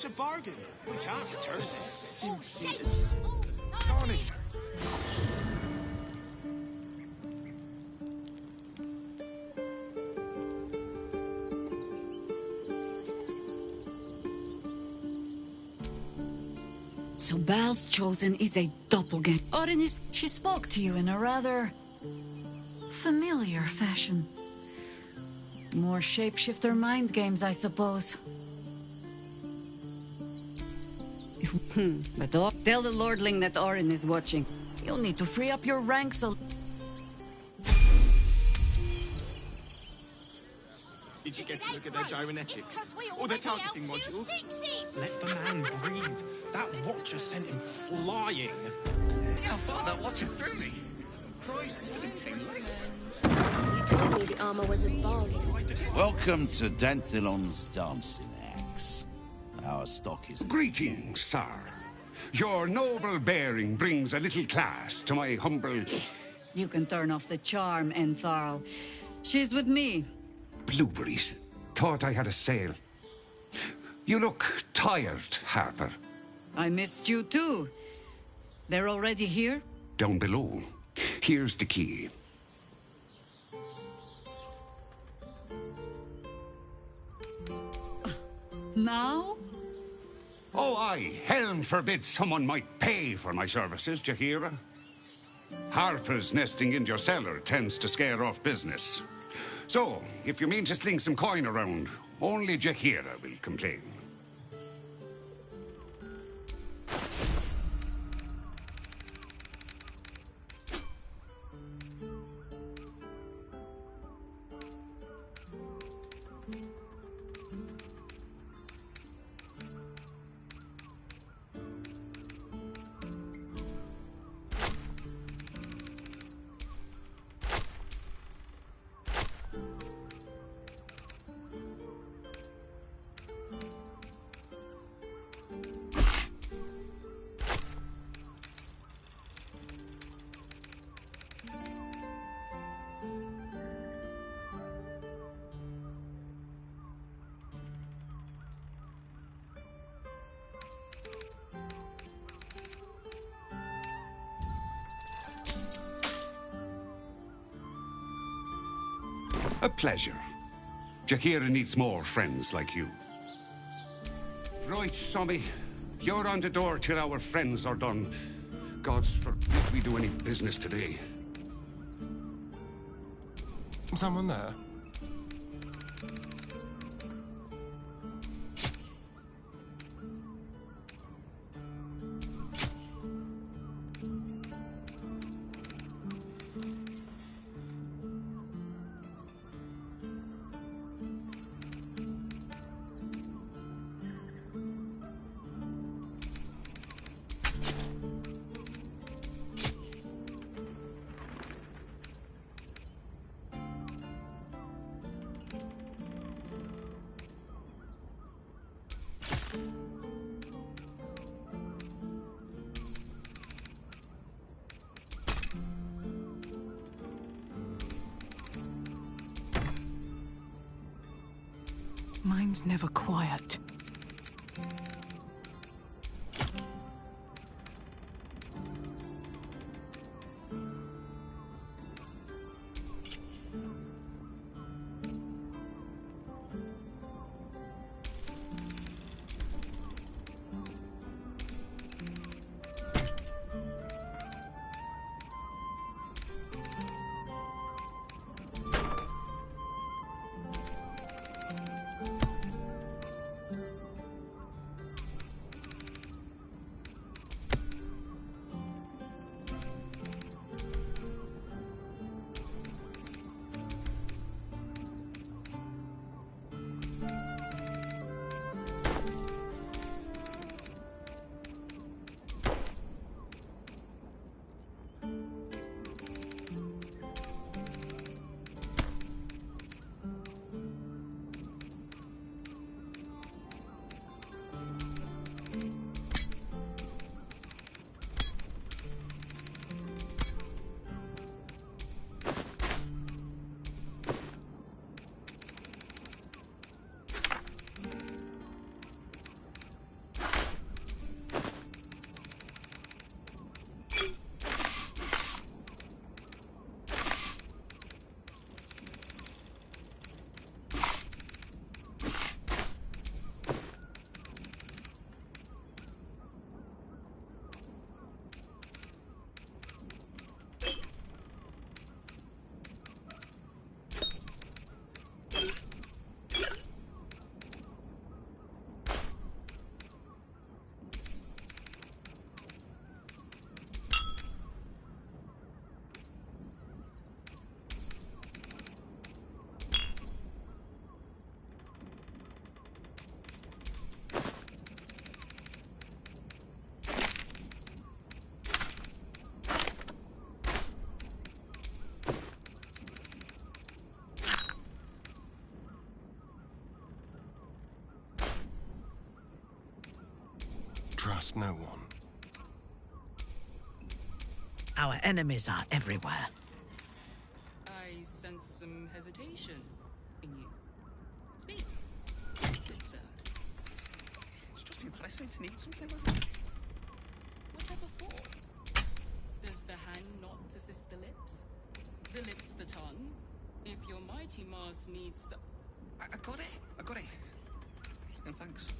It's a bargain. We can't return it. Garnish. So Bal's chosen is a doppelganger. Orenis, she spoke to you in a rather familiar fashion. More shapeshifter mind games, I suppose. But tell the Lordling that Orin is watching. You'll need to free up your ranks a... Did you get to look at their gyrometics? Or their targeting modules? Let the man breathe. That watcher sent him flying. I thought that watcher threw me. Price too late. You told me the armor was at Baldur. Welcome to Danthilon's dancing axe. Our stock is... Greetings, sir. Your noble bearing brings a little class to my humble... You can turn off the charm, Entharl. She's with me. Blueberries. Thought I had a sale. You look tired, Harper. I missed you too. They're already here? Down below. Here's the key. Now? Oh, aye. Helm forbid someone might pay for my services, Jahira. Harper's nesting in your cellar tends to scare off business. So, if you mean to sling some coin around, only Jahira will complain. A pleasure. Jahira needs more friends like you. Right, Sommy. You're on the door till our friends are done. God's forbid we do any business today. Someone there? Mine's never quiet. trust no one. Our enemies are everywhere. I sense some hesitation in you. Speak, good sir. It's just impressive to need something like this. Whatever for? Does the hand not assist the lips? The lips the tongue? If your mighty Mars needs... I got it. I got it. And thanks.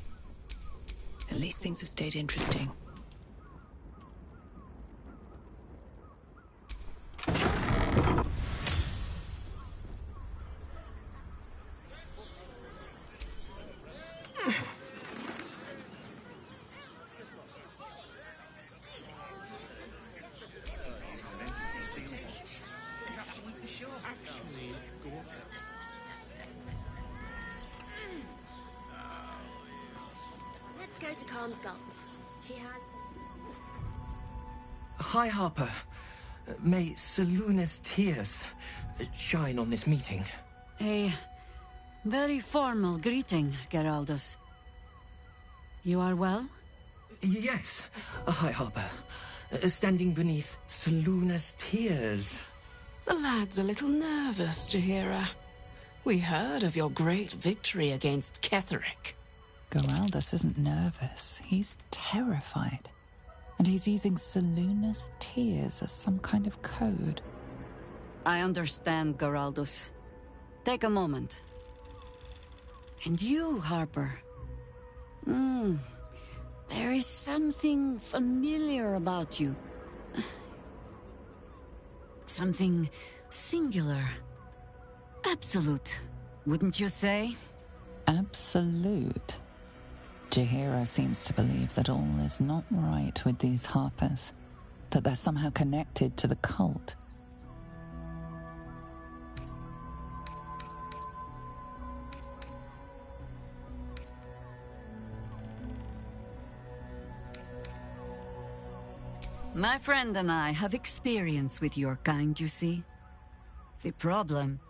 At least things have stayed interesting. Let's go to Calm's Gums. She had... Hi, Harper. May Seluna's tears shine on this meeting. A very formal greeting, Geraldus. You are well? Yes. Hi, Harper. Standing beneath Seluna's tears. The lad's a little nervous, Jaheira. We heard of your great victory against Ketheric. Geraldus isn't nervous. He's terrified. And he's using Seluna's tears as some kind of code. I understand, Geraldus. Take a moment. And you, Harper. There is something familiar about you. Something singular. Absolute, wouldn't you say? Absolute. Jaheira seems to believe that all is not right with these Harpers. That they're somehow connected to the cult. My friend and I have experience with your kind, you see. The problem...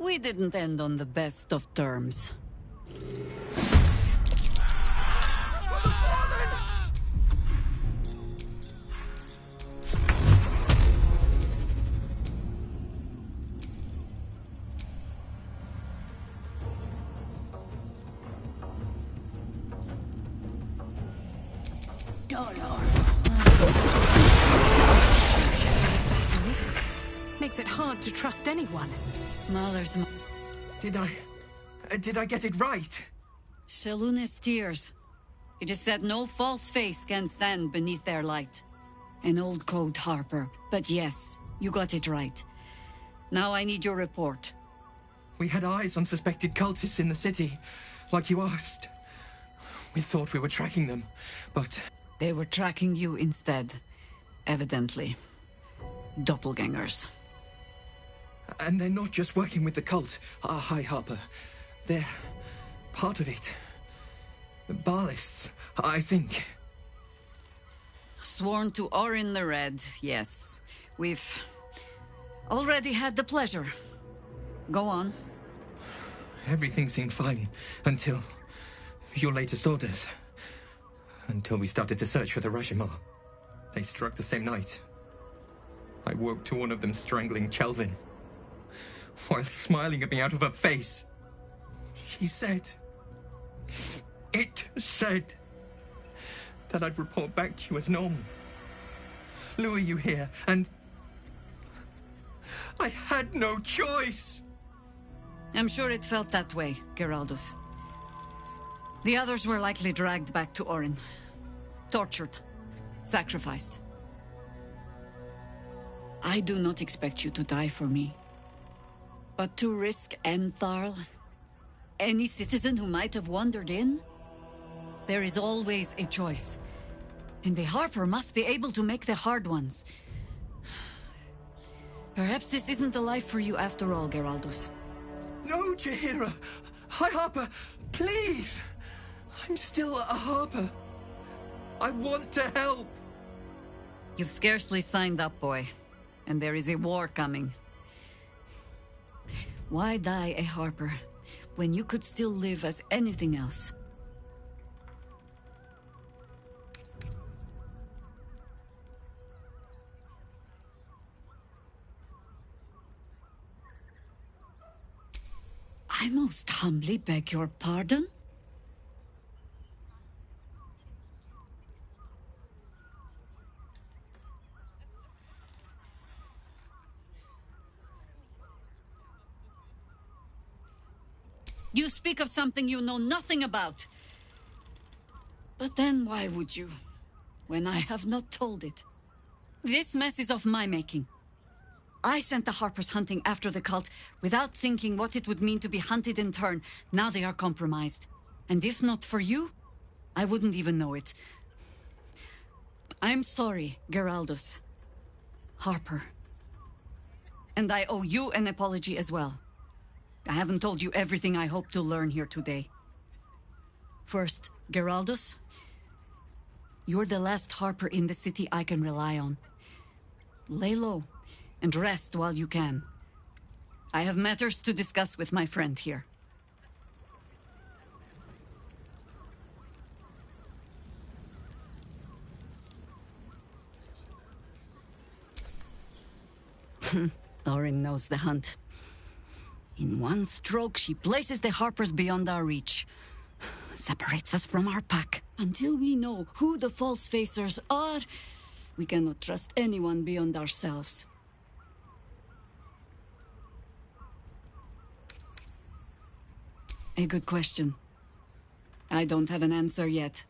we didn't end on the best of terms. Makes it hard to trust anyone. Mahler's... Did I get it right? Seluna's tears. It is said no false face can stand beneath their light. An old code, Harper. But yes, you got it right. Now I need your report. We had eyes on suspected cultists in the city, like you asked. We thought we were tracking them, but... They were tracking you instead. Evidently. Doppelgangers. And they're not just working with the cult. Hi, Harper. They're part of it. Ballists, I think. Sworn to Orin the Red, yes. We've already had the pleasure. Go on. Everything seemed fine until your latest orders. Until we started to search for the Rashomar. They struck the same night. I woke to one of them strangling Chelvin, while smiling at me out of her face. She said... It said... that I'd report back to you as normal. Lure you here, and... I had no choice! I'm sure it felt that way, Geraldus. The others were likely dragged back to Orin. Tortured. Sacrificed. I do not expect you to die for me. But to risk Entharl, any citizen who might have wandered in, there is always a choice. And the Harper must be able to make the hard ones. Perhaps this isn't the life for you after all, Geraldus. No, Jaheira! Hi, Harper! Please! I'm still a Harper. I want to help! You've scarcely signed up, boy. And there is a war coming. Why die a Harper when you could still live as anything else? I most humbly beg your pardon? You speak of something you know nothing about. But then why would you, when I have not told it? This mess is of my making. I sent the Harpers hunting after the cult without thinking what it would mean to be hunted in turn. Now they are compromised. And if not for you, I wouldn't even know it. I'm sorry, Geraldus. Harper. And I owe you an apology as well. I haven't told you everything I hope to learn here today. First, Geraldus, you're the last Harper in the city I can rely on. Lay low and rest while you can. I have matters to discuss with my friend here. Lauren knows the hunt. In one stroke, she places the Harpers beyond our reach. Separates us from our pack. Until we know who the false facers are, we cannot trust anyone beyond ourselves. A good question. I don't have an answer yet.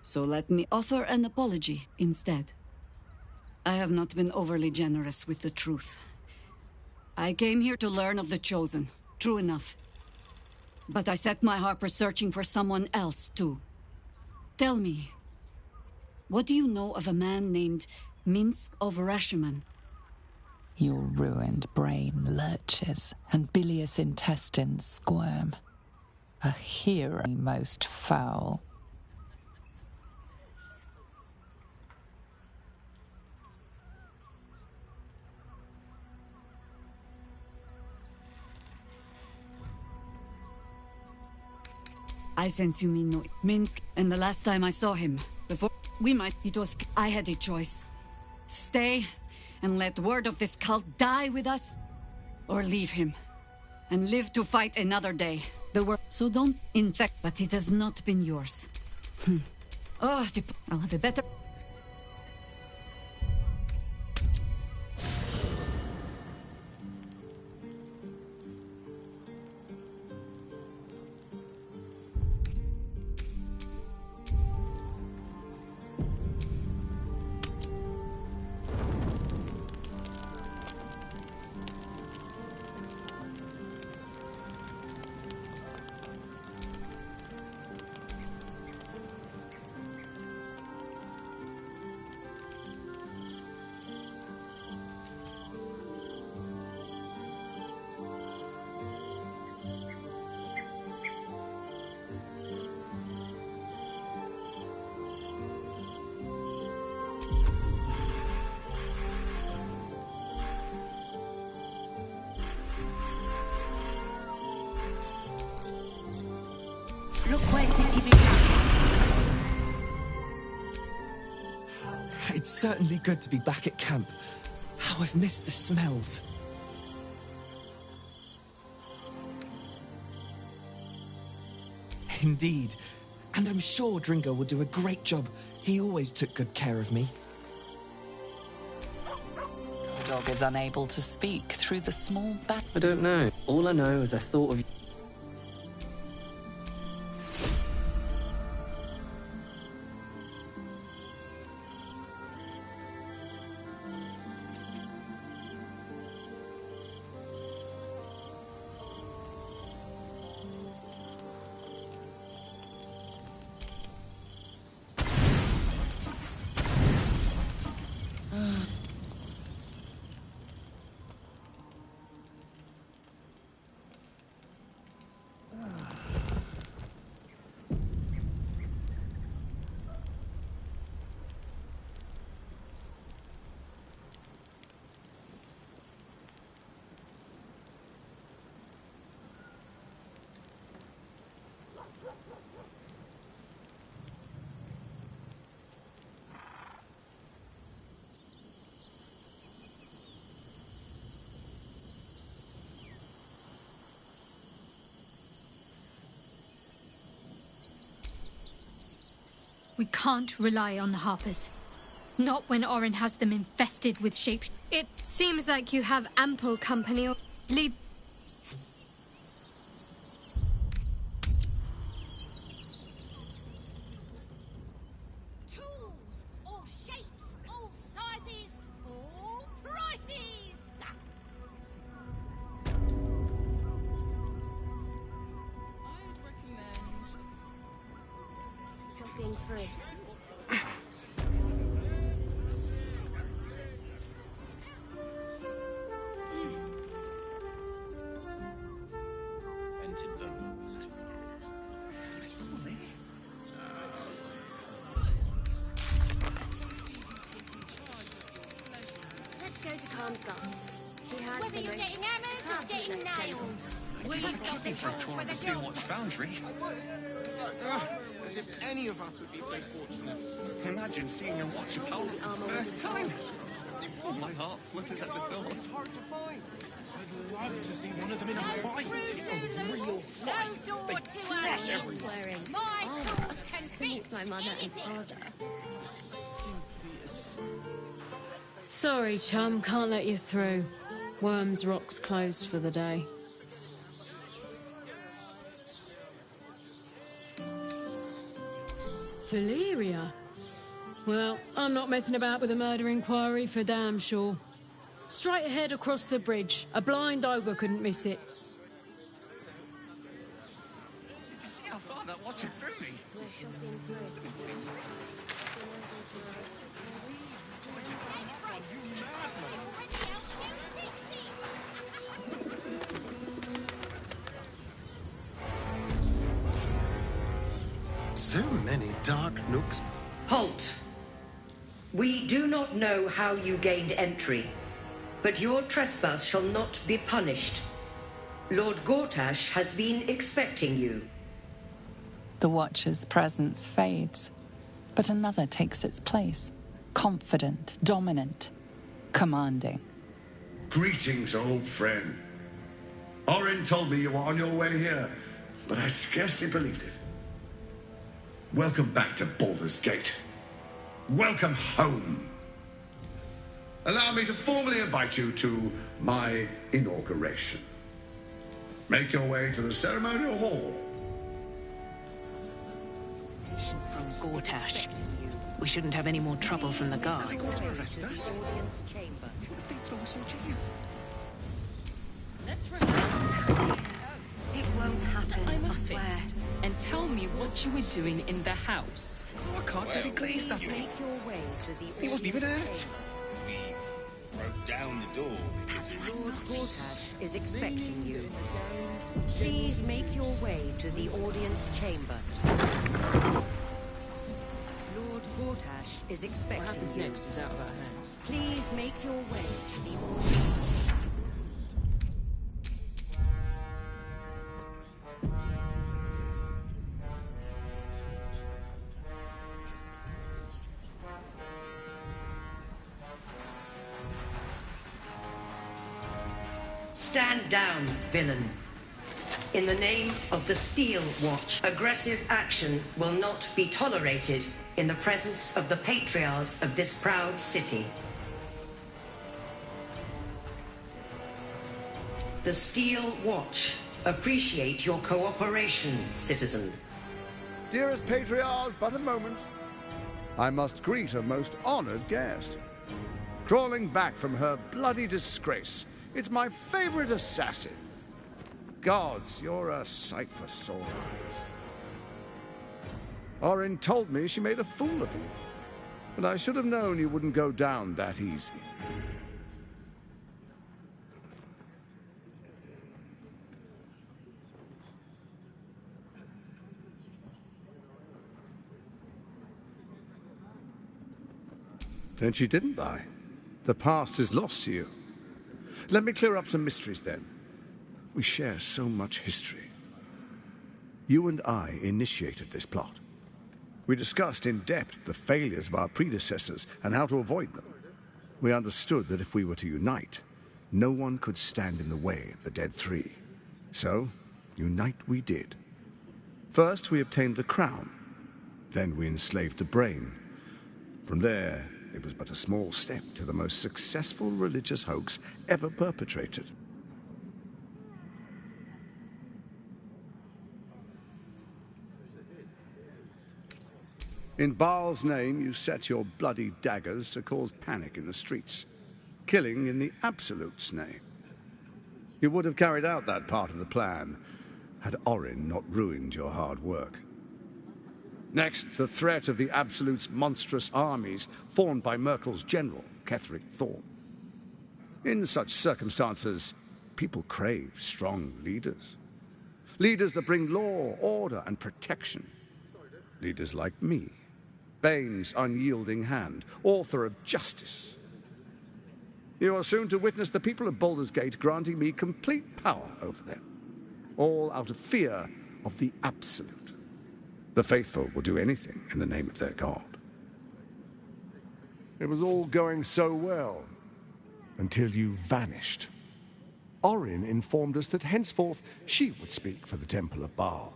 So let me offer an apology instead. I have not been overly generous with the truth. I came here to learn of the Chosen. True enough. But I set my Harper searching for someone else, too. Tell me, what do you know of a man named Minsk of Rashomon? Your ruined brain lurches, and bilious intestines squirm. A hero most foul. I sense you mean no Minsk, and the last time I saw him, before I had a choice. Stay and let word of this cult die with us, or leave him and live to fight another day. So don't infect, but it has not been yours. Oh, I'll have a better... It's certainly good to be back at camp. How I've missed the smells. Indeed. And I'm sure Dringo will do a great job. He always took good care of me. The dog is unable to speak through the small bat. I don't know. All I know is I thought of you. We can't rely on the Harpers. Not when Orin has them infested with shapes. It seems like you have ample company. Lead. Tools, all shapes, all sizes, all prices. I'd recommend Shopping first. Rented them. Let's go to Calm's Guns. She has Whether the you're most getting hammered or getting fabulous nailed. We've got the for a tour of the Steelwatch Foundry. As if any of us would be so fortunate. Imagine seeing your watch apparel for the first time. Oh, my heart flutters at the thought. It's hard to find. I'd love to see one of them in a fight. A real fight. No door They to crush her. everyone. wearing My armor tools can to meet fix my mother and anything. father. Sorry, chum, can't let you through. Worms Rock's closed for the day. Valeria? Well, I'm not messing about with a murder inquiry for damn sure. Straight ahead across the bridge. A blind ogre couldn't miss it. Did you see how far that watcher threw me? We're shopping first. So many dark nooks. Halt! We do not know how you gained entry, but your trespass shall not be punished. Lord Gortash has been expecting you. The Watcher's presence fades, but another takes its place. Confident, dominant, commanding. Greetings, old friend. Orin told me you were on your way here, but I scarcely believed it. Welcome back to Baldur's Gate. Welcome home. Allow me to formally invite you to my inauguration. Make your way to the ceremonial hall. From Gortash. We shouldn't have any more trouble from the guards. Arrest us? What if they throw us into you? let's remember. It won't happen, I'm a I swear. fist. And tell me what you were doing in the house. Oh, I can't bet he glazed us. Make your way to the He wasn't even hurt. We broke down the door because Lord Gortash is expecting you. Please make your way to the audience chamber. Lord Gortash is expecting What happens you. next is out of our hands. Please make your way to the audience. Stand down, villain. In the name of the Steel Watch, aggressive action will not be tolerated in the presence of the patriarchs of this proud city. The Steel Watch appreciate your cooperation, citizen. Dearest patriarchs, but a moment. I must greet a most honored guest. Crawling back from her bloody disgrace, it's my favorite assassin. Gods, you're a sight for sore eyes. Orin told me she made a fool of you, but I should have known you wouldn't go down that easy. Then she didn't die. The past is lost to you. Let me clear up some mysteries then. We share so much history. You and I initiated this plot. We discussed in depth the failures of our predecessors and how to avoid them. We understood that if we were to unite, no one could stand in the way of the Dead Three. So, unite we did. First, we obtained the crown. Then we enslaved the brain. From there, it was but a small step to the most successful religious hoax ever perpetrated. In Baal's name, you set your bloody daggers to cause panic in the streets, killing in the Absolute's name. You would have carried out that part of the plan had Orin not ruined your hard work. Next, the threat of the Absolute's monstrous armies formed by Merkel's general, Ketheric Thorm. In such circumstances, people crave strong leaders. Leaders that bring law, order, and protection. Leaders like me, Bane's unyielding hand, author of justice. You are soon to witness the people of Baldur's Gate granting me complete power over them, all out of fear of the Absolute. The faithful will do anything in the name of their god. It was all going so well, until you vanished. Orin informed us that henceforth she would speak for the Temple of Baal,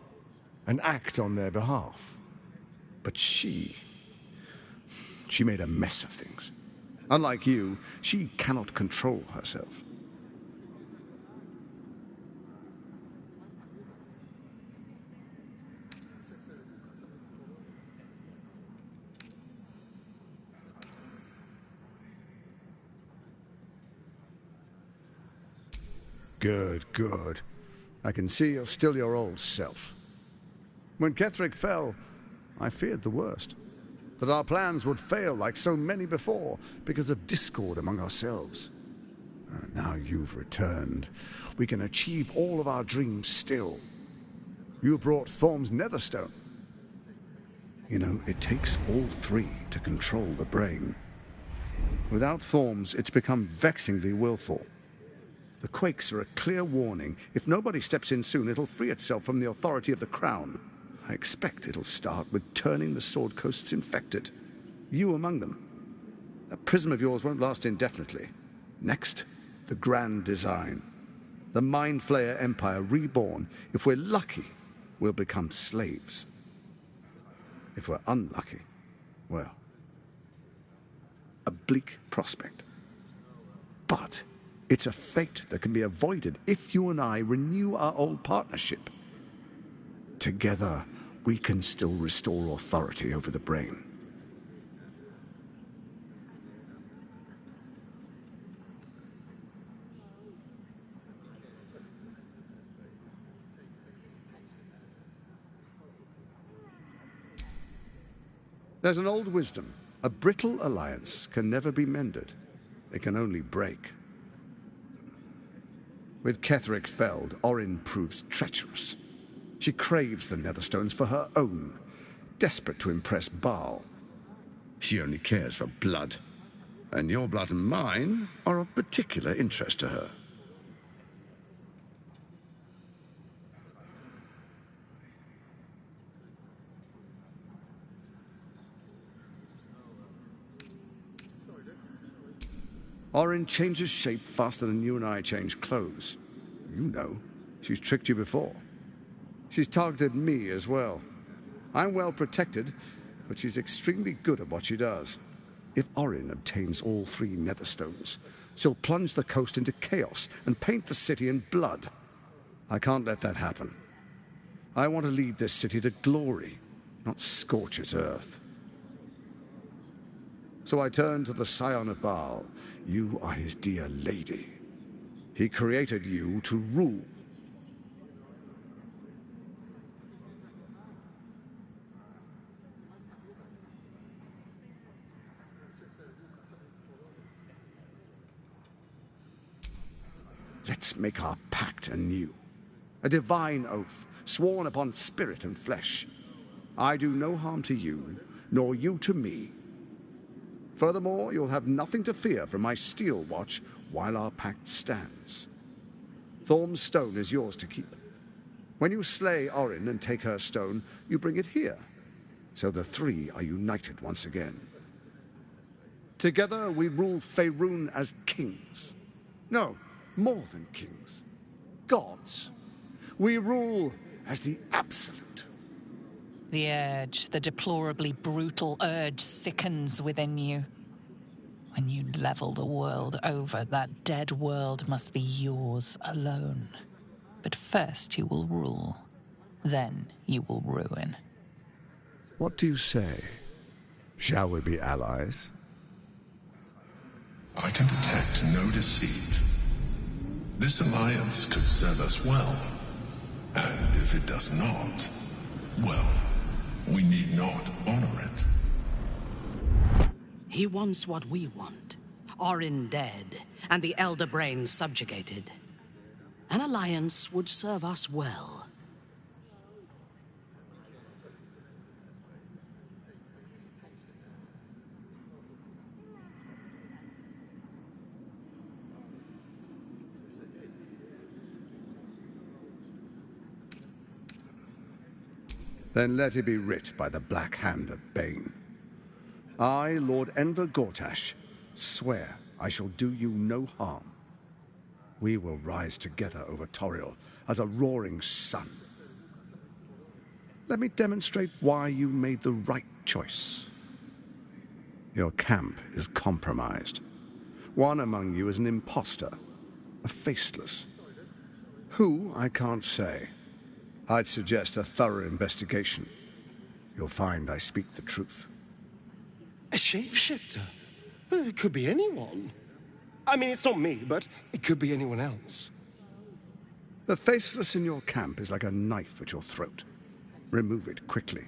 and act on their behalf. But she made a mess of things. Unlike you, she cannot control herself. Good, good. I can see you're still your old self. When Ketheric fell, I feared the worst. That our plans would fail like so many before because of discord among ourselves. Now you've returned. We can achieve all of our dreams still. You brought Thorm's Netherstone. You know, it takes all three to control the brain. Without Thorm's, it's become vexingly willful. The quakes are a clear warning. If nobody steps in soon, it'll free itself from the authority of the Crown. I expect it'll start with turning the Sword Coasts infected. You among them. That prism of yours won't last indefinitely. Next, the grand design. The Mind Flayer Empire reborn. If we're lucky, we'll become slaves. If we're unlucky, well, a bleak prospect. But it's a fate that can be avoided if you and I renew our old partnership. Together, we can still restore authority over the brain. There's an old wisdom. A brittle alliance can never be mended. It can only break. With Ketheric felled, Orin proves treacherous. She craves the Netherstones for her own, desperate to impress Baal. She only cares for blood, and your blood and mine are of particular interest to her. Orin changes shape faster than you and I change clothes. You know, she's tricked you before. She's targeted me as well. I'm well protected, but she's extremely good at what she does. If Orin obtains all three Netherstones, she'll plunge the coast into chaos and paint the city in blood. I can't let that happen. I want to lead this city to glory, not scorch its earth. So I turn to the Scion of Baal. You are his dear lady. He created you to rule. Let's make our pact anew. A divine oath, sworn upon spirit and flesh. I do no harm to you, nor you to me. Furthermore, you'll have nothing to fear from my steel watch while our pact stands. Thorm's stone is yours to keep. When you slay Orin and take her stone, you bring it here, so the three are united once again. Together we rule Faerun as kings. No, more than kings. Gods. We rule as the Absolute. The urge, the deplorably brutal urge sickens within you. When you level the world over, that dead world must be yours alone. But first you will rule. Then you will ruin. What do you say? Shall we be allies? I can detect no deceit. This alliance could serve us well. And if it does not, well, we need not honor it. He wants what we want. Orin dead, and the Elder Brains subjugated. An alliance would serve us well. Then let it be writ by the black hand of Bane. I, Lord Enver Gortash, swear I shall do you no harm. We will rise together over Toriel as a roaring sun. Let me demonstrate why you made the right choice. Your camp is compromised. One among you is an imposter, a faceless. Who, I can't say. I'd suggest a thorough investigation. You'll find I speak the truth. A shapeshifter? It could be anyone. I mean, it's not me, but it could be anyone else. The faceless in your camp is like a knife at your throat. Remove it quickly,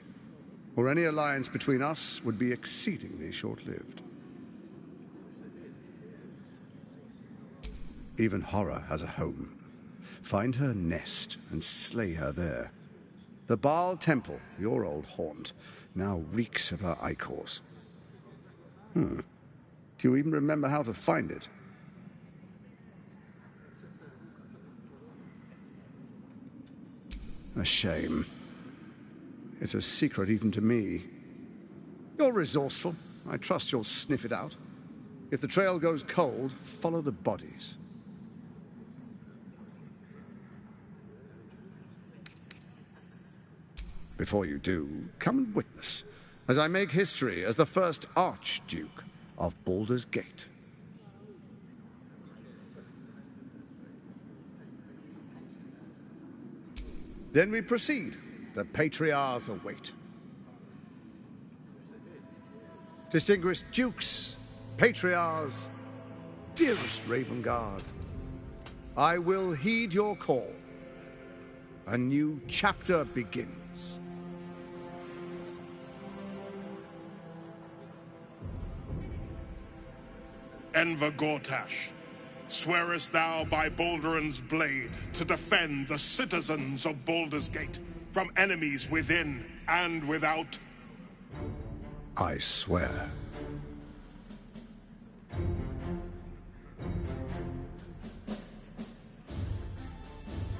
or any alliance between us would be exceedingly short-lived. Even horror has a home. Find her nest and slay her there. The Baal Temple, your old haunt, now reeks of her ichors. Do you even remember how to find it? A shame. It's a secret even to me. You're resourceful. I trust you'll sniff it out. If the trail goes cold, follow the bodies. Before you do, come and witness, as I make history as the first Archduke of Baldur's Gate. Then we proceed. The Patriarchs await. Distinguished Dukes, Patriarchs, dearest Ravengard, I will heed your call. A new chapter begins. Enver Gortash, swearest thou by Balduran's blade to defend the citizens of Baldur's Gate from enemies within and without? I swear.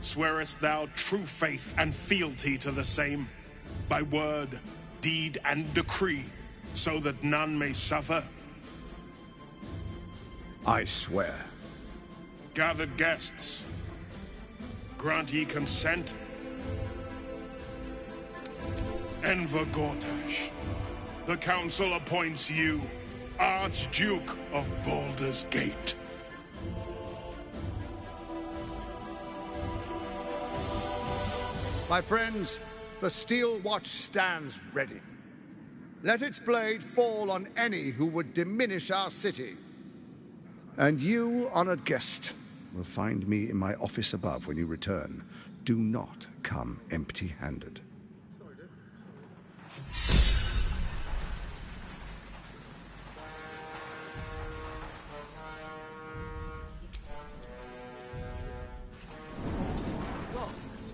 Swearest thou true faith and fealty to the same, by word, deed, and decree, so that none may suffer? I swear. Gathered guests, grant ye consent? Enver Gortash, the Council appoints you Archduke of Baldur's Gate. My friends, the Steel Watch stands ready. Let its blade fall on any who would diminish our city. And you, honored guest, will find me in my office above when you return. Do not come empty-handed. Gods,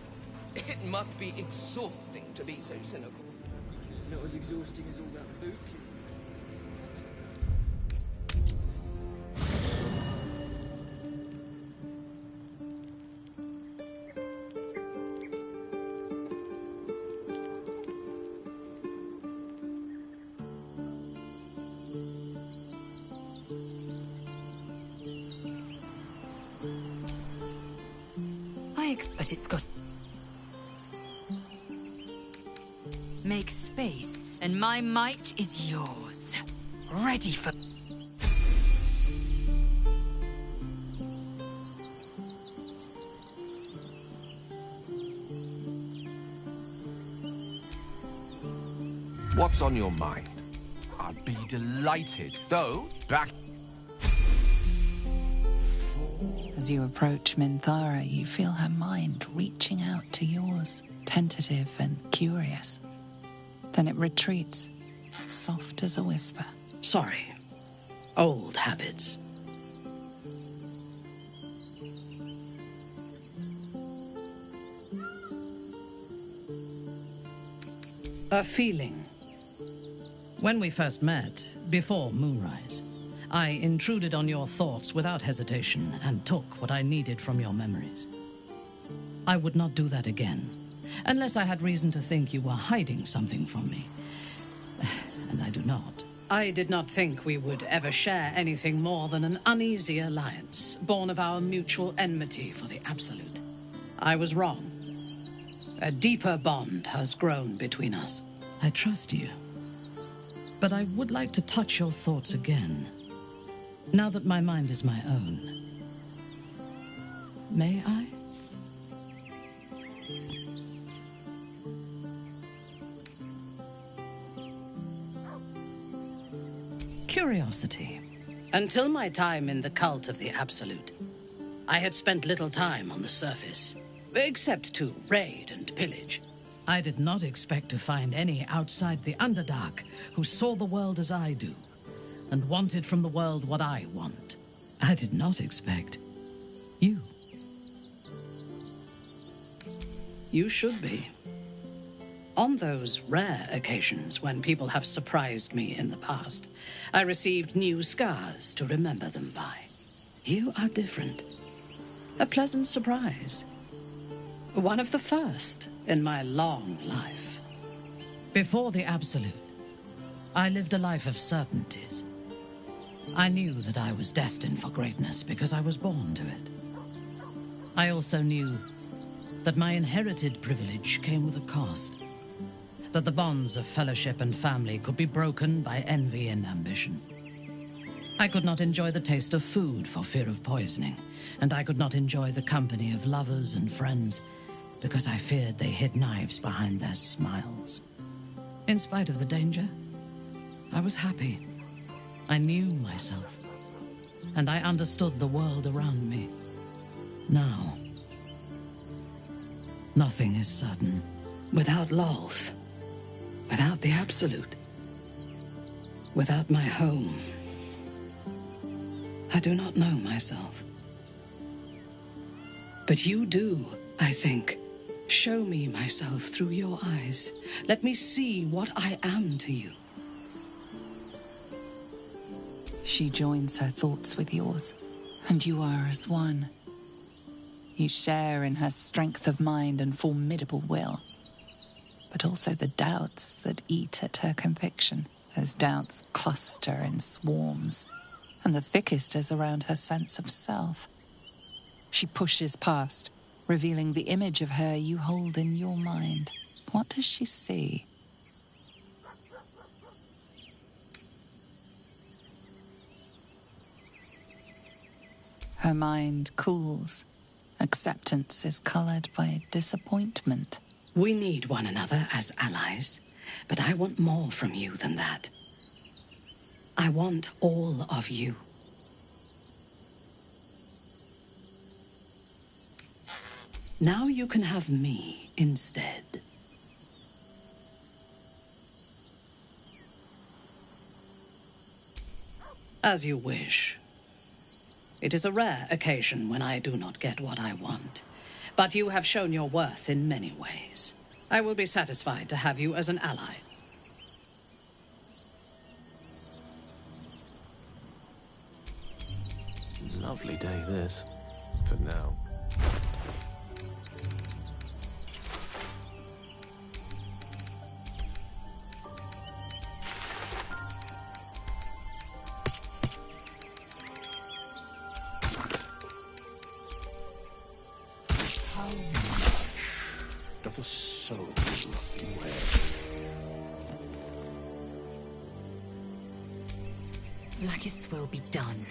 it must be exhausting to be so cynical. Not as exhausting as all that loot. But it's got... Make space, and my might is yours. Ready for... What's on your mind? I'd be delighted, though, back... As you approach Minthara, you feel her mind reaching out to yours, tentative and curious. Then it retreats, soft as a whisper. Sorry. Old habits. A feeling. When we first met, before moonrise, I intruded on your thoughts without hesitation and took what I needed from your memories. I would not do that again, unless I had reason to think you were hiding something from me. And I do not. I did not think we would ever share anything more than an uneasy alliance, born of our mutual enmity for the Absolute. I was wrong. A deeper bond has grown between us. I trust you. But I would like to touch your thoughts again, now that my mind is my own. May I? Curiosity. Until my time in the cult of the Absolute, I had spent little time on the surface, except to raid and pillage. I did not expect to find any outside the Underdark who saw the world as I do, and wanted from the world what I want. I did not expect you. You should be. On those rare occasions when people have surprised me in the past, I received new scars to remember them by. You are different. A pleasant surprise. One of the first in my long life. Before the Absolute, I lived a life of certainties. I knew that I was destined for greatness because I was born to it. I also knew that my inherited privilege came with a cost. That the bonds of fellowship and family could be broken by envy and ambition. I could not enjoy the taste of food for fear of poisoning, and I could not enjoy the company of lovers and friends because I feared they hid knives behind their smiles. In spite of the danger, I was happy. I knew myself, and I understood the world around me. Now, nothing is certain. Without Lolth, without the Absolute, without my home, I do not know myself. But you do, I think. Show me myself through your eyes. Let me see what I am to you. She joins her thoughts with yours, and you are as one. You share in her strength of mind and formidable will, but also the doubts that eat at her conviction. Those doubts cluster in swarms, and the thickest is around her sense of self. She pushes past, revealing the image of her you hold in your mind. What does she see? Her mind cools. Acceptance is colored by disappointment. We need one another as allies, but I want more from you than that. I want all of you. Now you can have me instead. As you wish. It is a rare occasion when I do not get what I want, but you have shown your worth in many ways. I will be satisfied to have you as an ally. Lovely day, this. For now. How much doth a soul weigh? Vlaakith's will be done.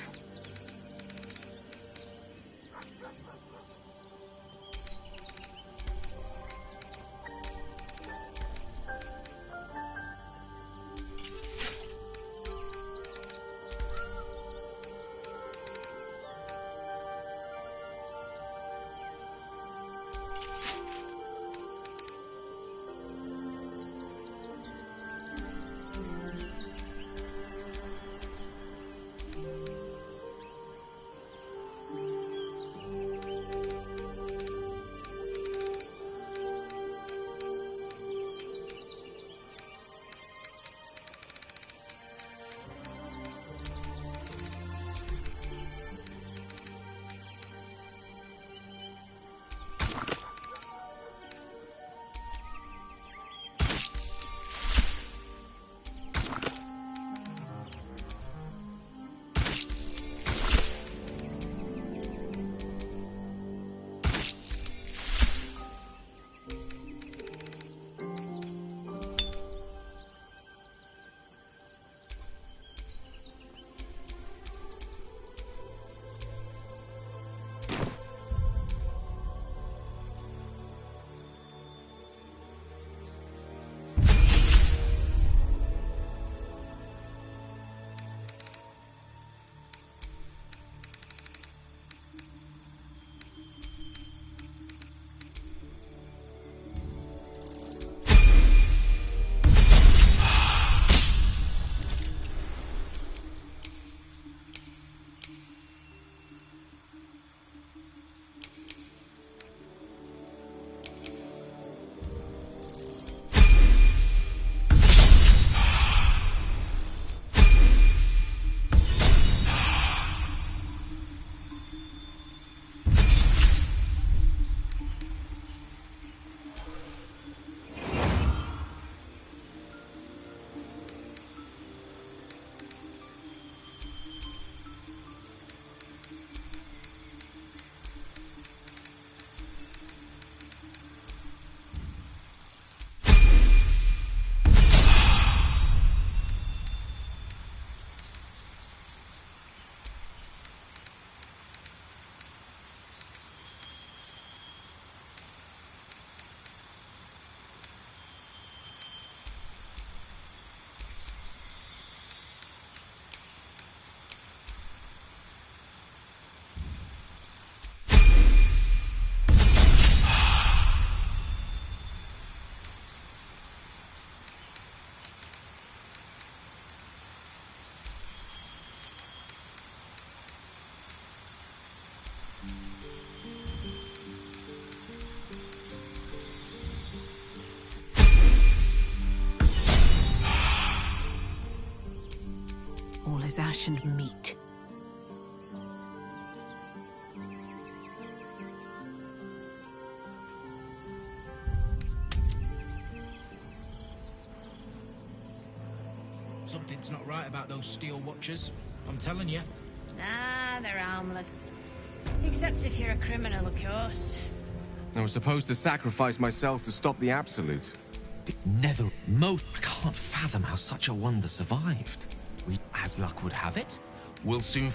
All is ash and meat. Something's not right about those steel watchers. I'm telling you. Nah, they're harmless. Except if you're a criminal, of course. I was supposed to sacrifice myself to stop the Absolute. I can't fathom how such a wonder survived. As luck would have it, we'll soon...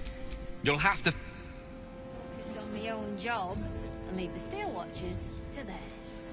You'll have to... Focus on my own job and leave the steel watchers to theirs.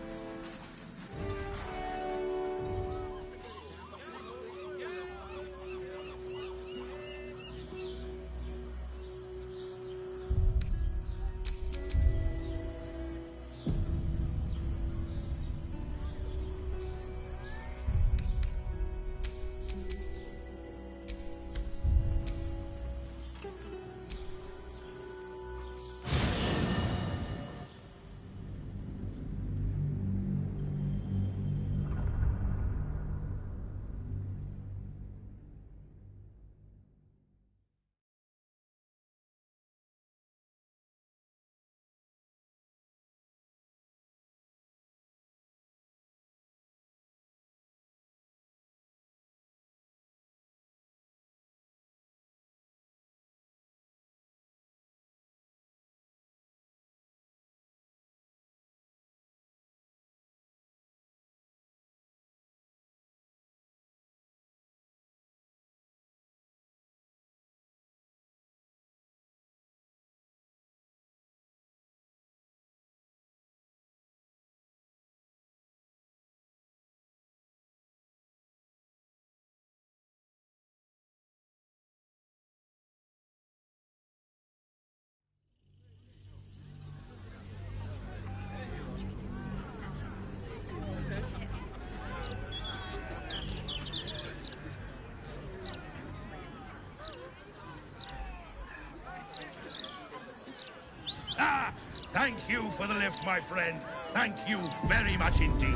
Thank you for the lift, my friend. Thank you very much indeed.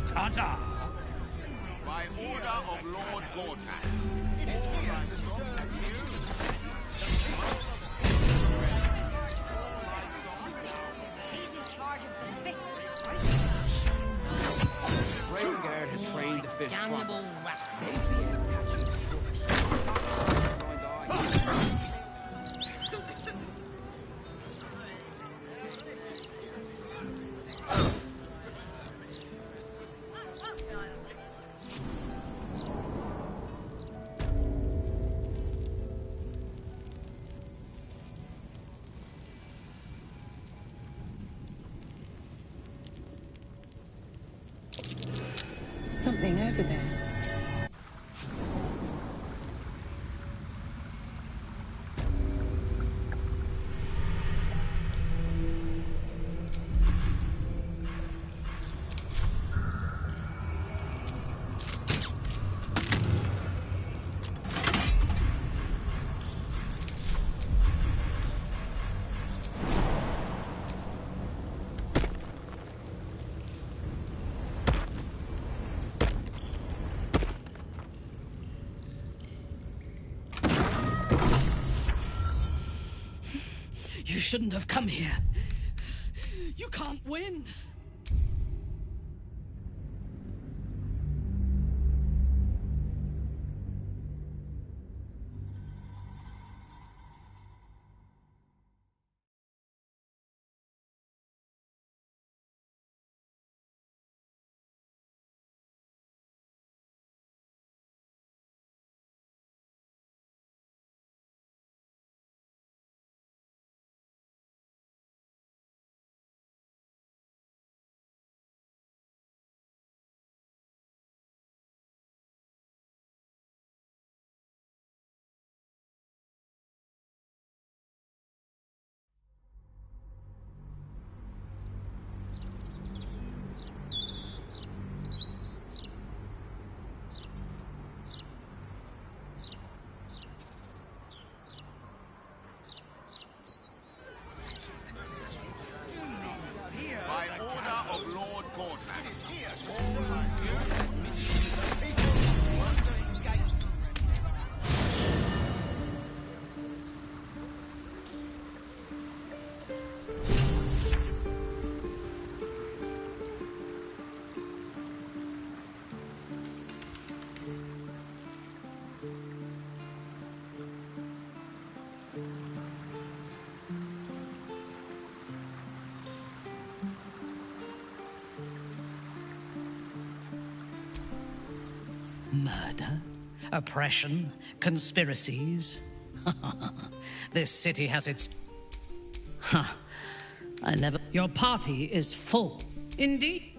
Ta-ta. By order of Lord Gortash, it is here to stop He's in charge of the fist, Railguard had trained the fish. Damnable rats. Something over there. You shouldn't have come here. You can't win. By order of Lord Gortash, it is here to Murder, oppression, conspiracies. This city has its... Huh. I never... Your party is full. Indeed.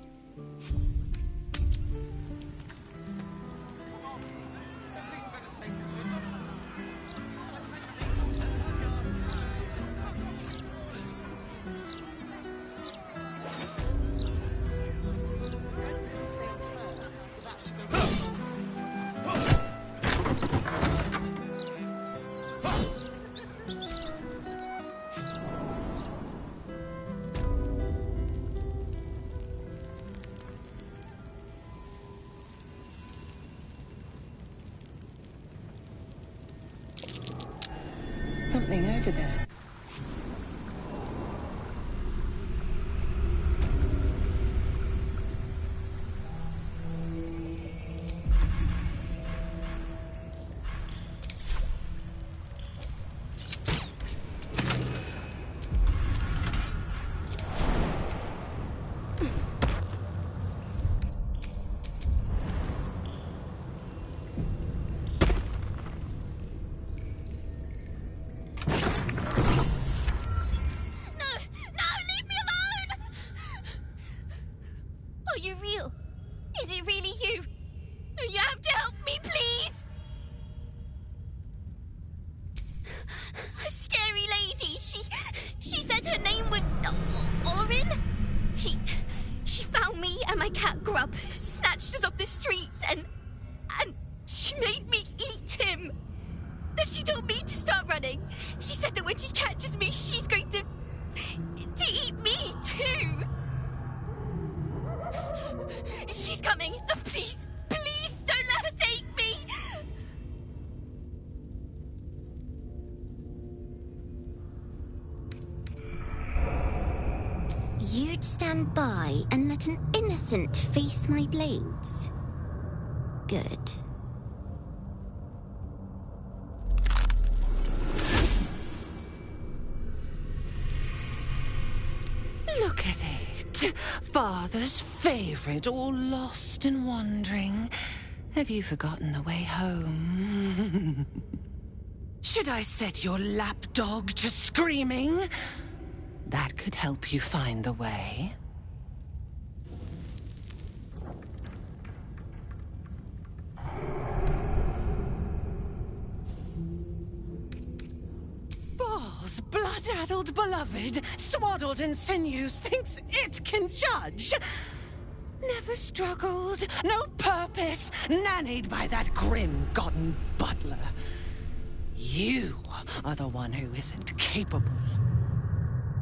Something over there. Are you real? Is it really you? You have to help me, please! A scary lady. She said her name was Orin. She found me and my cat Grub, snatched us off the streets, and she made me eat him. Then she told me to start running. She said that when she catches me, she's going to She's coming! Please, please don't let her take me! You'd stand by and let an innocent face my blades? Good. Look at it. Father's favorite, all lost and wandering. Have you forgotten the way home? Should I set your lapdog to screaming? That could help you find the way. Balls, blood-addled beloved, swaddled in sinews, thinks it can judge. Never struggled, no purpose, nannied by that grim-gotten butler. You are the one who isn't capable.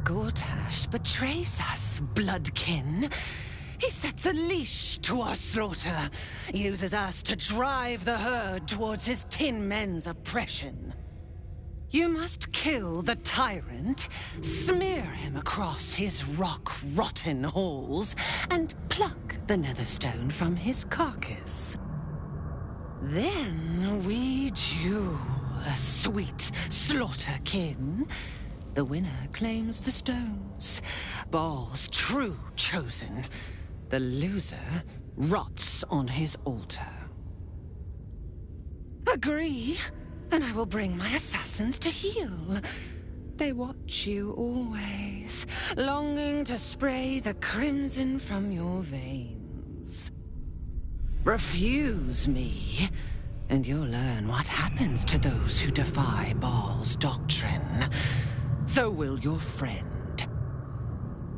Gortash betrays us, bloodkin. He sets a leash to our slaughter, uses us to drive the herd towards his tin men's oppression. You must kill the tyrant, smear him across his rock-rotten halls, and pluck the netherstone from his carcass. Then we duel, sweet slaughterkin. The winner claims the stones, Baal's true chosen. The loser rots on his altar. Agree, and I will bring my assassins to heal. They watch you always, longing to spray the crimson from your veins. Refuse me, and you'll learn what happens to those who defy Baal's doctrine. So will your friend.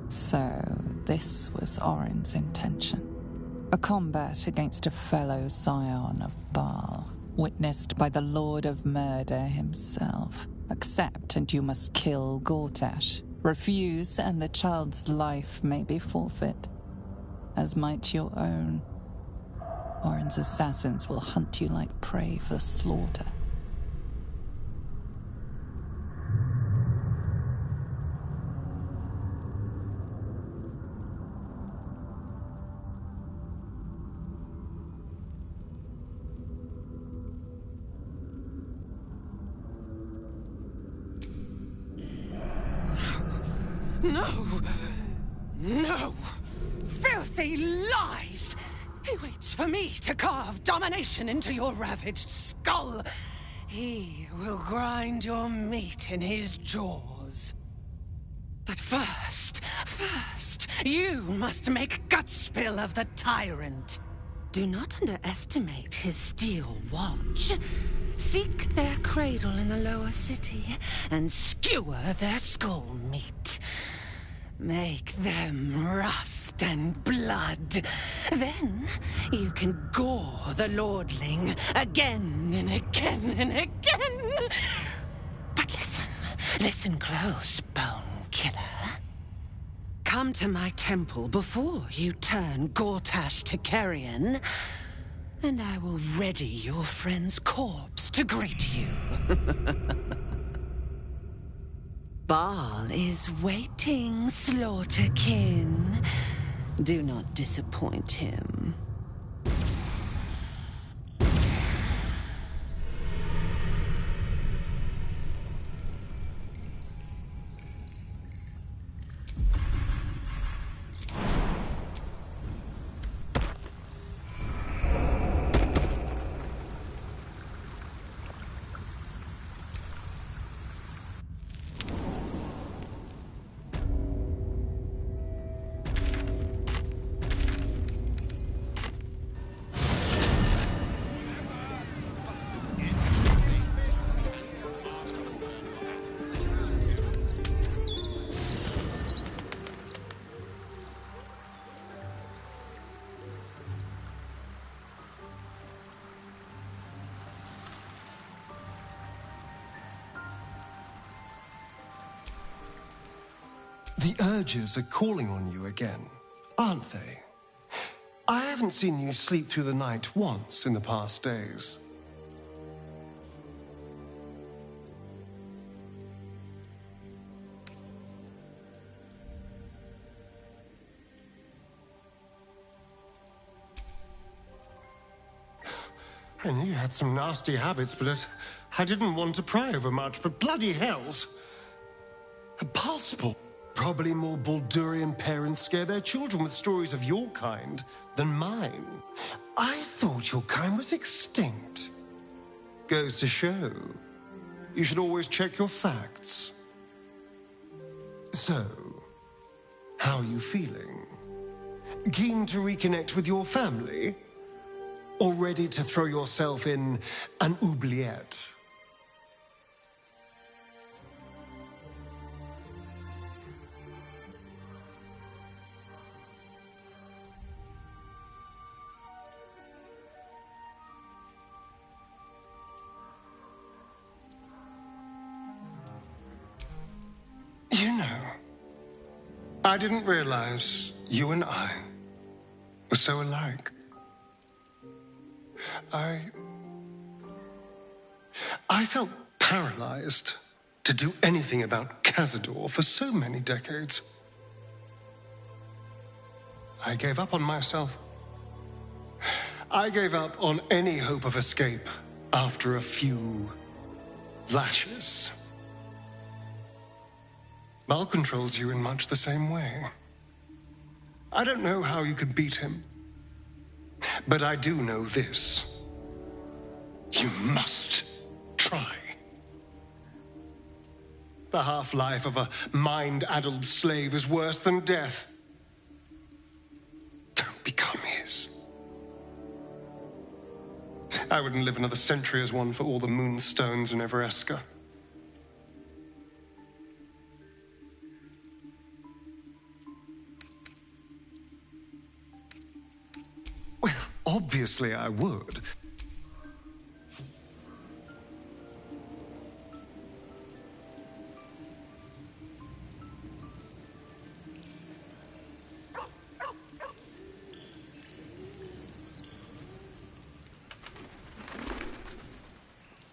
So, this was Orin's intention. A combat against a fellow scion of Baal, witnessed by the Lord of Murder himself. Accept and you must kill Gortash. Refuse and the child's life may be forfeit, as might your own. Orin's assassins will hunt you like prey for slaughter. No! No! Filthy lies! He waits for me to carve domination into your ravaged skull. He will grind your meat in his jaws. But first, you must make gut spill of the tyrant. Do not underestimate his steel watch. Seek their cradle in the lower city and skewer their skull meat. Make them rust and blood. Then you can gore the lordling again and again and again. But listen close, bone killer. Come to my temple before you turn Gortash to carrion, and I will ready your friend's corpse to greet you. Baal is waiting, slaughterkin. Do not disappoint him. The urges are calling on you again, aren't they? I haven't seen you sleep through the night once in the past days. I knew you had some nasty habits, but I didn't want to pry over much, but bloody hells. A passport. Probably more Baldurian parents scare their children with stories of your kind than mine. I thought your kind was extinct. Goes to show, you should always check your facts. So, how are you feeling? Keen to reconnect with your family? Or ready to throw yourself in an oubliette? You know, I didn't realize you and I were so alike. I felt paralyzed to do anything about Cazador for so many decades. I gave up on myself. I gave up on any hope of escape after a few lashes. Mal controls you in much the same way. I don't know how you could beat him, but I do know this. You must try. The half-life of a mind-addled slave is worse than death. Don't become his. I wouldn't live another century as one for all the moonstones in Everesca. Well, obviously I would.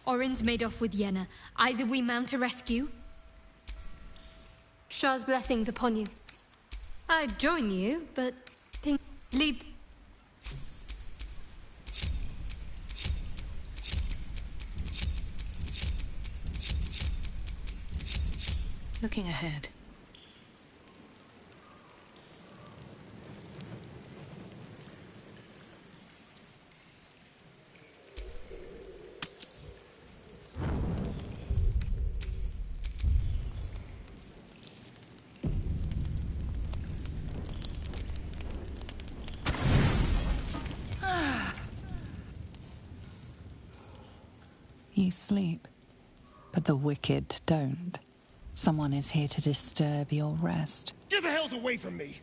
Orin's made off with Yenna. Either we mount a rescue. Shah's blessings upon you. I'd join you, but lead. Looking ahead. You sleep, but the wicked don't. Someone is here to disturb your rest. Get the hells away from me!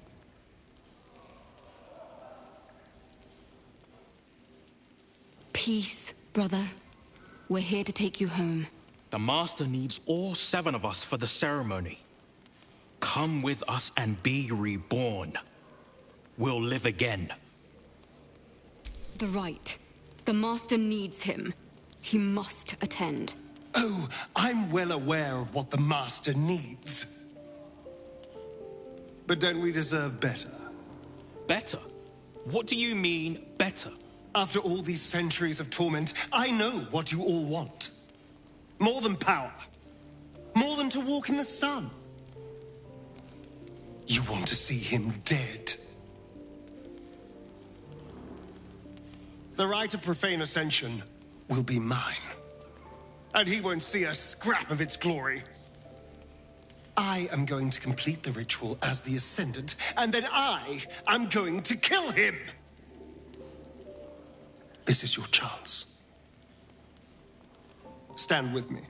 Peace, brother. We're here to take you home. The Master needs all 7 of us for the ceremony. Come with us and be reborn. We'll live again. The right. The Master needs him. He must attend. Oh, I'm well aware of what the Master needs. But don't we deserve better? Better? What do you mean, better? After all these centuries of torment, I know what you all want. More than power. More than to walk in the sun. You want to see him dead. The right of profane ascension will be mine. And he won't see a scrap of its glory. I am going to complete the ritual as the Ascendant, and then I am going to kill him! This is your chance. Stand with me.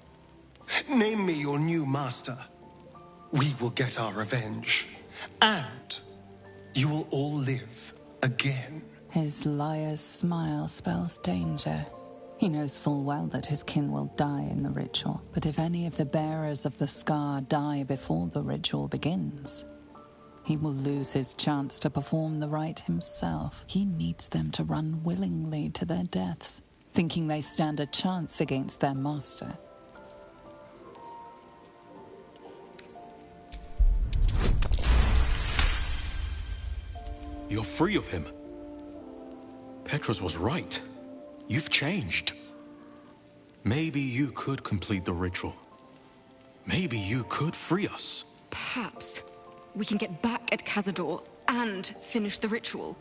Name me your new master. We will get our revenge. And you will all live again. His liar's smile spells danger. He knows full well that his kin will die in the ritual, but if any of the bearers of the scar die before the ritual begins, he will lose his chance to perform the rite himself. He needs them to run willingly to their deaths, thinking they stand a chance against their master. You're free of him. Petros was right. You've changed. Maybe you could complete the ritual. Maybe you could free us. Perhaps we can get back at Cazador and finish the ritual.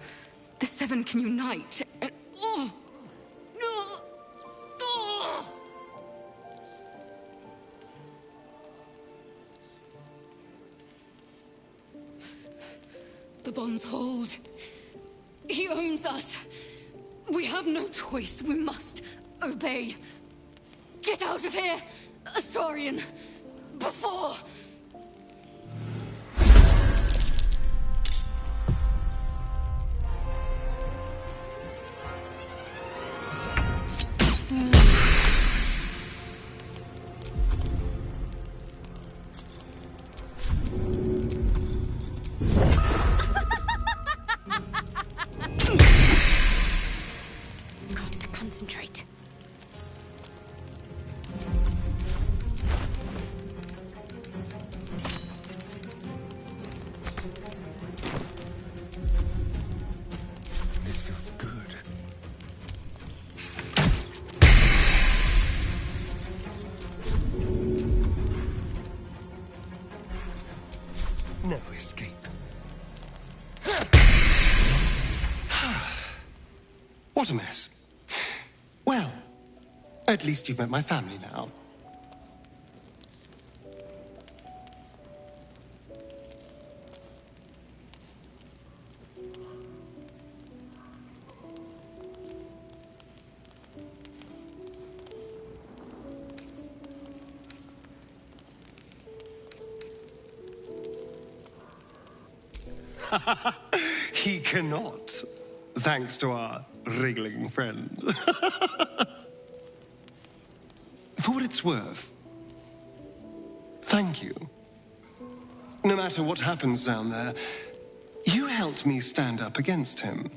The Seven can unite and... Oh! No! Oh! The bonds hold. He owns us. We have no choice. We must obey. Get out of here, Astarion, before... Got to concentrate. This feels good. No escape. What a mess. Well, at least you've met my family now. He cannot, thanks to our wriggling friend. For what it's worth, thank you. No matter what happens down there, you helped me stand up against him.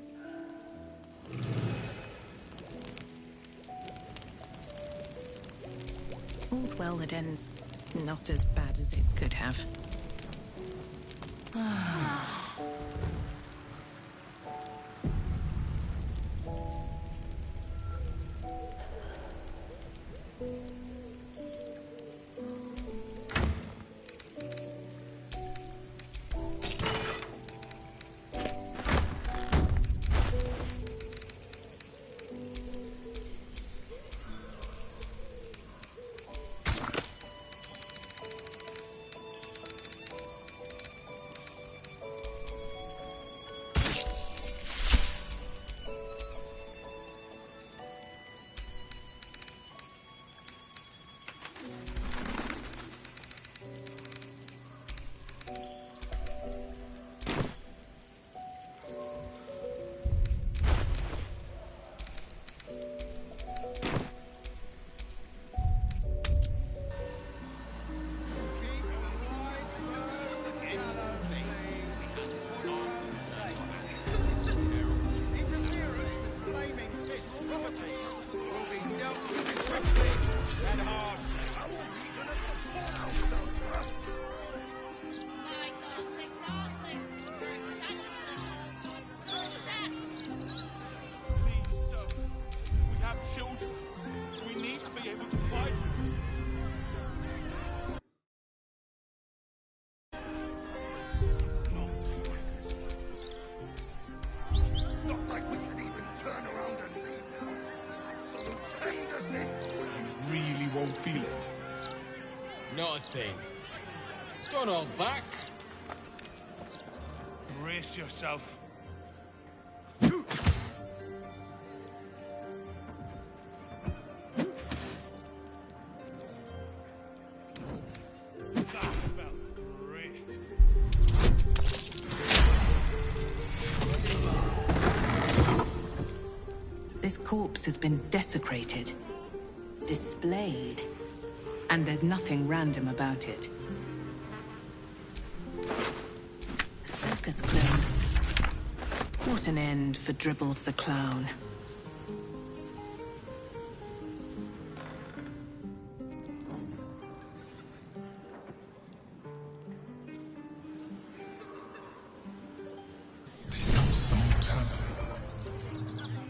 All's well that ends not as bad as it could have. Feel it. Not a thing. Don't hold back. Brace yourself. That felt great. This corpse has been desecrated, displayed, and there's nothing random about it. circus clothes. What an end for Dribbles the Clown.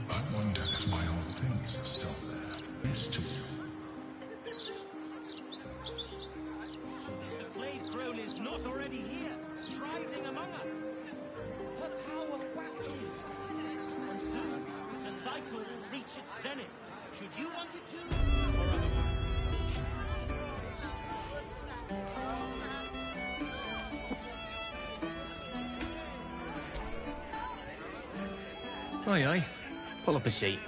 I wonder if my old things are still there. Used to. The Blade Throne is not already here, striding among us. Her power waxes. And soon, the cycle will reach its zenith. Should you want it to, or otherwise. Aye, aye. Pull up a seat.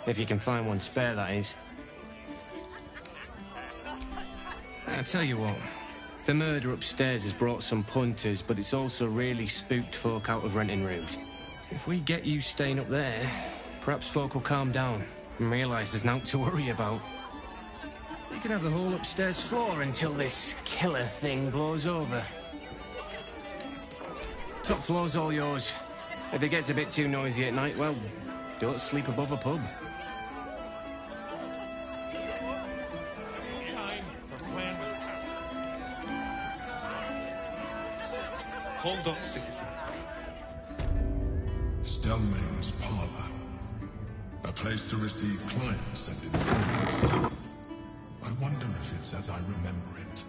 If you can find one spare, that is. I tell you what. The murder upstairs has brought some punters, but it's also really spooked folk out of renting rooms. If we get you staying up there, perhaps folk will calm down and realise there's naught to worry about. We can have the whole upstairs floor until this killer thing blows over. Top floor's all yours. If it gets a bit too noisy at night, well, don't sleep above a pub. Time for playing with Hold up, citizen. Stelmane's parlor. A place to receive clients and informants. I wonder if it's as I remember it.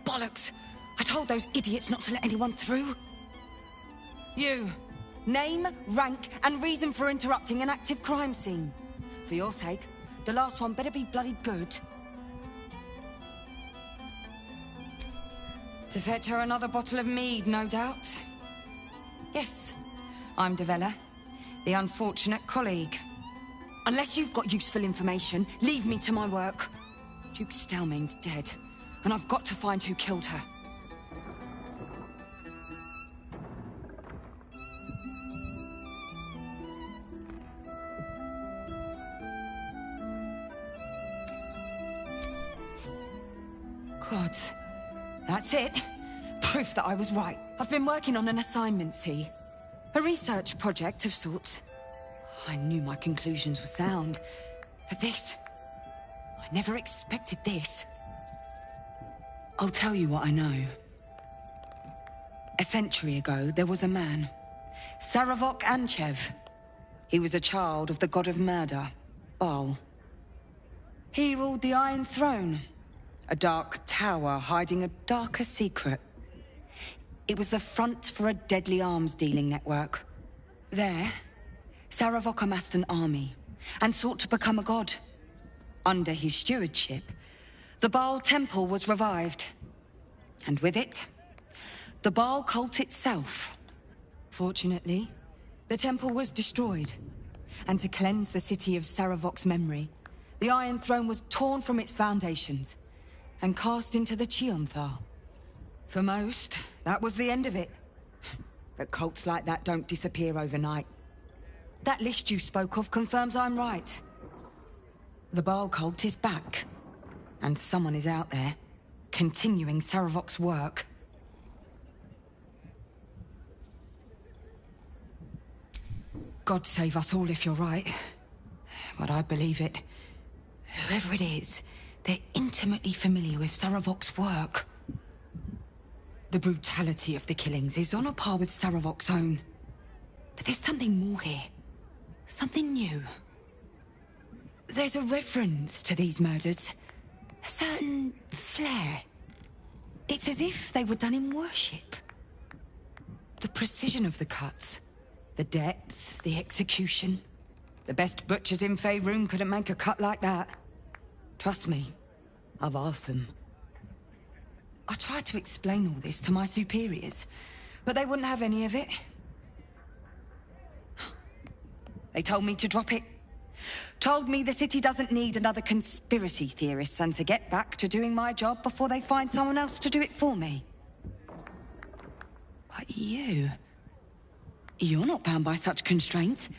Bollocks! I told those idiots not to let anyone through. You. Name, rank, and reason for interrupting an active crime scene. For your sake, the last one better be bloody good. To fetch her another bottle of mead, no doubt. Yes, I'm Devella, the unfortunate colleague. Unless you've got useful information, leave me to my work. Duke Stelmane's dead, and I've got to find who killed her. God, that's it. Proof that I was right. I've been working on an assignment, see? A research project of sorts. I knew my conclusions were sound, but this... I never expected this. I'll tell you what I know. A century ago, there was a man, Saravok Anchev. He was a child of the god of murder, Baal. He ruled the Iron Throne, a dark tower hiding a darker secret. It was the front for a deadly arms-dealing network. There, Saravok amassed an army and sought to become a god. Under his stewardship, the Baal temple was revived. And with it, the Baal cult itself. Fortunately, the temple was destroyed. And to cleanse the city of Saravok's memory, the Iron Throne was torn from its foundations and cast into the Chionthar. For most, that was the end of it. But cults like that don't disappear overnight. That list you spoke of confirms I'm right. The Baal cult is back. And someone is out there, continuing Saravok's work. God save us all if you're right. But I believe it. Whoever it is, they're intimately familiar with Saravok's work. The brutality of the killings is on a par with Saravok's own. But there's something more here. Something new. There's a reference to these murders. A certain flair. It's as if they were done in worship. The precision of the cuts. The depth, the execution. The best butchers in Faerun couldn't make a cut like that. Trust me, I've asked them. I tried to explain all this to my superiors, but they wouldn't have any of it. They told me to drop it. Told me the city doesn't need another conspiracy theorist and to get back to doing my job before they find someone else to do it for me. But you're not bound by such constraints.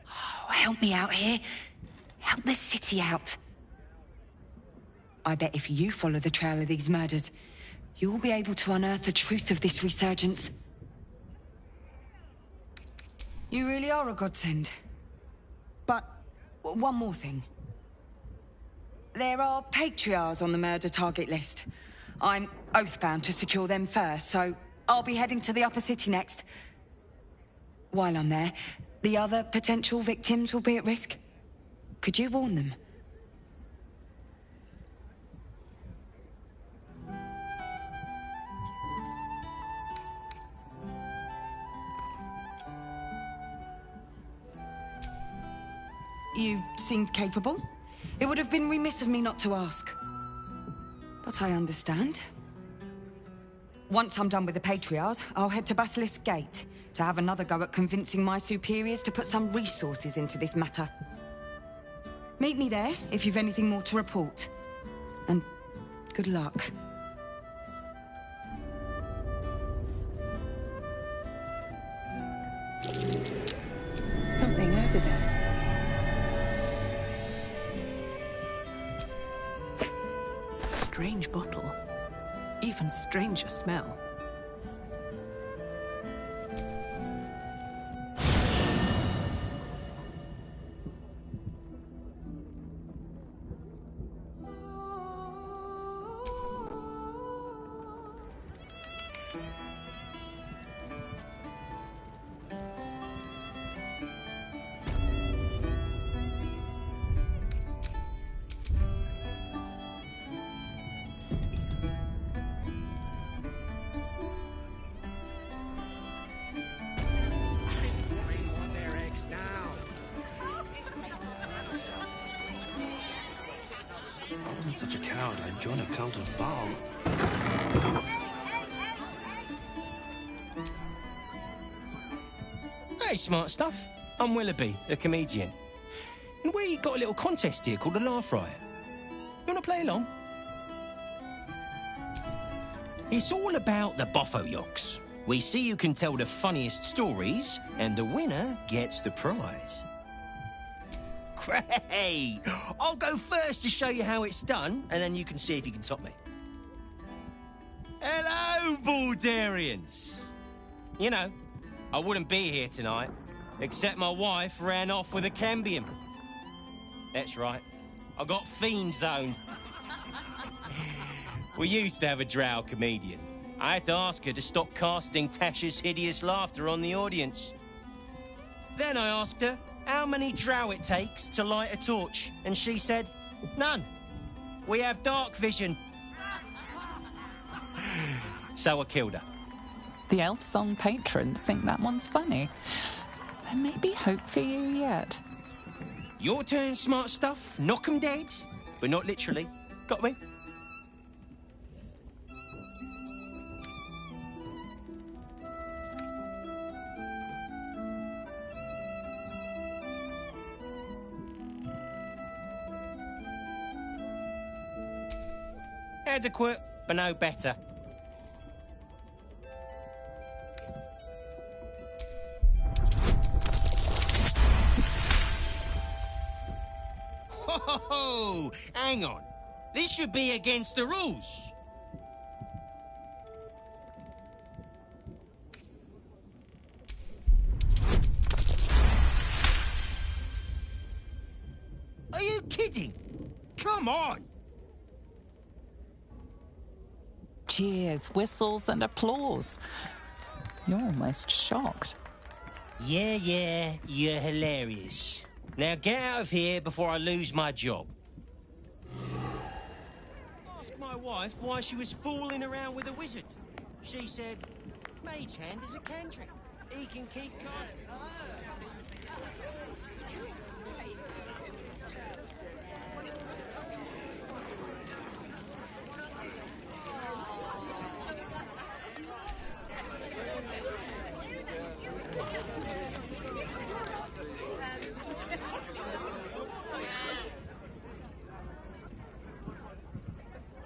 Oh, help me out here. Help the city out. I bet if you follow the trail of these murders, you'll be able to unearth the truth of this resurgence. You really are a godsend. But one more thing. There are patriarchs on the murder target list. I'm oathbound to secure them first, so I'll be heading to the upper city next. While I'm there, the other potential victims will be at risk. Could you warn them? You seemed capable. It would have been remiss of me not to ask. But I understand. Once I'm done with the Patriarchs, I'll head to Basilisk Gate to have another go at convincing my superiors to put some resources into this matter. Meet me there if you've anything more to report. And good luck. Something over there. Strange bottle. Even stranger smell. I wasn't such a coward. I'd join a cult of Baal. Hey, smart stuff. I'm Willoughby, a comedian. And we got a little contest here called the Laugh Riot. You want to play along? It's all about the Boffoyoks. We see who can tell the funniest stories, and the winner gets the prize. Great! I'll go first to show you how it's done, and then you can see if you can top me. Hello, Baldurians! You know, I wouldn't be here tonight, except my wife ran off with a cambion. That's right, I got fiend zoned. We used to have a drow comedian. I had to ask her to stop casting Tasha's hideous laughter on the audience. Then I asked her how many drow it takes to light a torch, and she said, none. We have dark vision. So I killed her. The Elf Song patrons think that one's funny. There may be hope for you yet. Your turn, smart stuff. Knock 'em dead, but not literally. Got me? Adequate, but no better. Ho! Hang on. This should be against the rules. Are you kidding? Come on! Cheers, whistles, and applause. You're almost shocked. Yeah, you're hilarious. Now get out of here before I lose my job. Ask my wife why she was fooling around with a wizard. She said, Mage Hand is a cantrip. He can keep calm.